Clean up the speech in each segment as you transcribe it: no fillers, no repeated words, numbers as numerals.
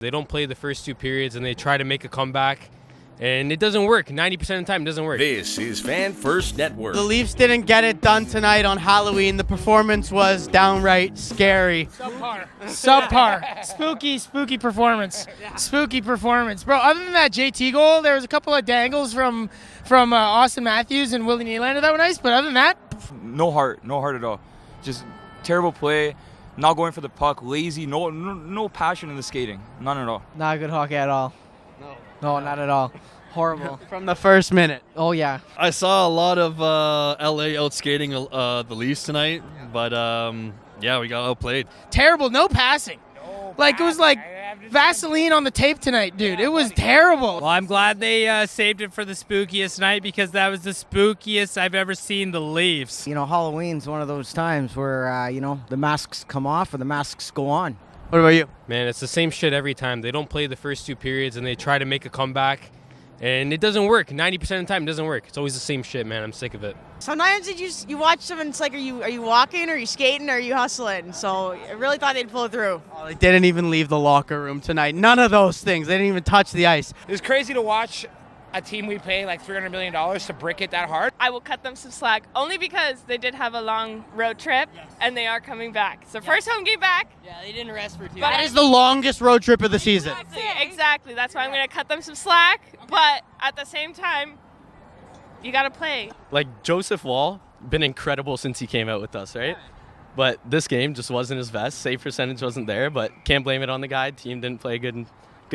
They don't play the first two periods and they try to make a comeback, and it doesn't work. 90% of the time, it doesn't work. This is Fan First Network. The Leafs didn't get it done tonight on Halloween. The performance was downright scary. Subpar. Spooky performance. Spooky performance. Bro, other than that JT goal, there was a couple of dangles from Austin Matthews and Willie Nylander that were nice, but other than that, no heart at all. Just terrible play, not going for the puck, lazy, no passion in the skating, none at all. Not good hockey at all. No, not at all. Horrible. From the first minute. Oh yeah. I saw a lot of LA outskating the Leafs tonight, but yeah, we got outplayed. terrible. No passing. It was like Vaseline on the tape tonight, dude. It was terrible. Well, I'm glad they saved it for the spookiest night, because that was the spookiest I've ever seen the Leafs. You know, Halloween's one of those times where, the masks come off or the masks go on. What about you? Man, it's the same shit every time. They don't play the first two periods and they try to make a comeback, and it doesn't work. 90% of the time, it doesn't work. It's always the same shit, man. I'm sick of it. Sometimes you watch them and it's like, are you walking, or are you skating, or are you hustling? So I really thought they'd pull through. Oh, they didn't even leave the locker room tonight. None of those things. They didn't even touch the ice. It was crazy to watch a team we pay like $300 million to brick it that hard. I will cut them some slack, only because they did have a long road trip, and they are coming back. So first home game back. Yeah, they didn't rest for 2 But That is the longest road trip of the season. Exactly. That's why I'm going to cut them some slack. But at the same time, you got to play. Like Joseph Woll, been incredible since he came out with us, right? But this game just wasn't his best. Save percentage wasn't there, but can't blame it on the guy. Team didn't play a good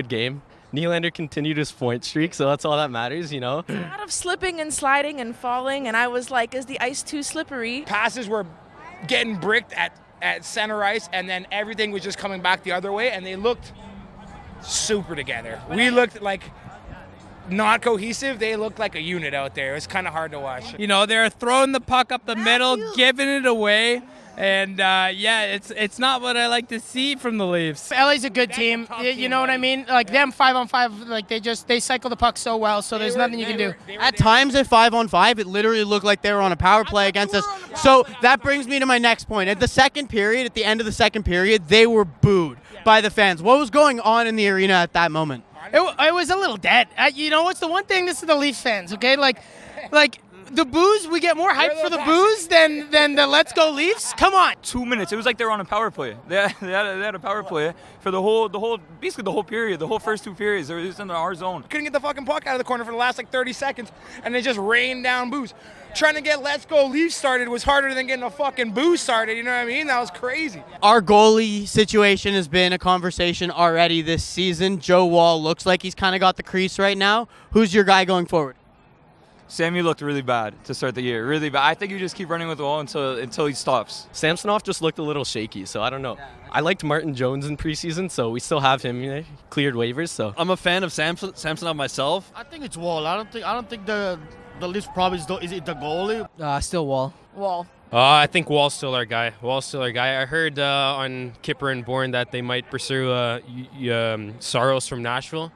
game. Nylander continued his point streak, so that's all that matters, A lot of slipping and sliding and falling, and I was like, is the ice too slippery? Passes were getting bricked at center ice, and then everything was just coming back the other way, and they looked super together. We looked like not cohesive. They looked like a unit out there. It was kind of hard to watch. They're throwing the puck up the middle, giving it away. And it's not what I like to see from the Leafs. LA's a good team. You know what I mean? Like them 5-on-5, like they cycle the puck so well, so there's nothing you can do. At times at 5-on-5, it literally looked like they were on a power play against us. So that brings me to my next point. At the second period, at the end of the second period, they were booed by the fans. What was going on in the arena at that moment? It was a little dead. What's the one thing? This is the Leafs fans, okay? Like the booze, we get more hype for the booze than the Let's Go Leafs. Come on. 2 minutes, it was like they were on a power play. They had a power play for basically the whole period, the whole first two periods. They were just in our zone. Couldn't get the fucking puck out of the corner for the last 30 seconds, and they just rained down booze. Trying to get Let's Go Leafs started was harder than getting a fucking booze started, you know what I mean? That was crazy. Our goalie situation has been a conversation already this season. Joe Woll looks like he's kind of got the crease right now. Who's your guy going forward? Sammy looked really bad to start the year, really bad. I think you just keep running with the wall until he stops. Samsonov just looked a little shaky, so I don't know. I liked Martin Jones in preseason, so we still have him, cleared waivers. So I'm a fan of Samsonov myself. I think it's Woll. I don't think the Leafs probably is it the goalie? Still Woll. Wall. I think Wall's still our guy. I heard on Kipper and Bourne that they might pursue Saros from Nashville,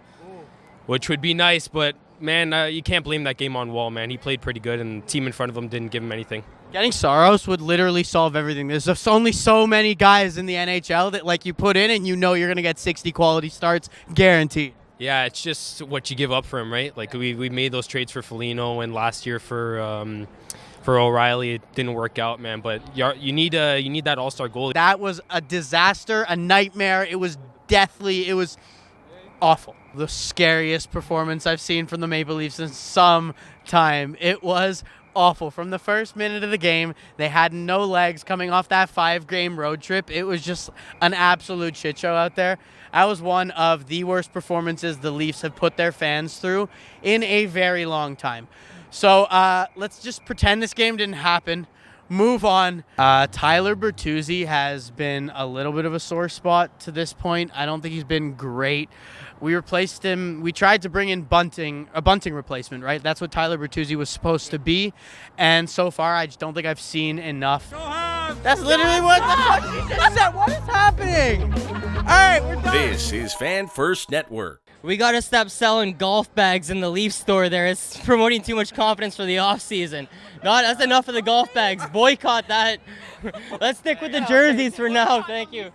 which would be nice, but man, you can't blame that game on Woll, man. He played pretty good, and the team in front of him didn't give him anything. Getting Saros would literally solve everything. There's only so many guys in the NHL that you put in and you're going to get 60 quality starts guaranteed. Yeah, it's just what you give up for him, right? Like we made those trades for Foligno and last year for O'Reilly. It didn't work out, man. But you need that all-star goalie. That was a disaster, a nightmare. It was deathly. It was awful. The scariest performance I've seen from the Maple Leafs in some time. It was awful. From the first minute of the game, they had no legs coming off that 5-game road trip. It was just an absolute shit show out there. That was one of the worst performances the Leafs have put their fans through in a very long time. So let's just pretend this game didn't happen. Move on. Tyler Bertuzzi has been a little bit of a sore spot to this point. I don't think he's been great. We replaced him. We tried to bring in a bunting replacement, right? That's what Tyler Bertuzzi was supposed to be. And so far, I just don't think I've seen enough. That's literally what the fuck she just said. What is happening? All right, we're done. This is Fan First Network. We got to stop selling golf bags in the Leaf store there. It's promoting too much confidence for the offseason. That's enough of the golf bags. Boycott that. Let's stick with the jerseys for now. Thank you.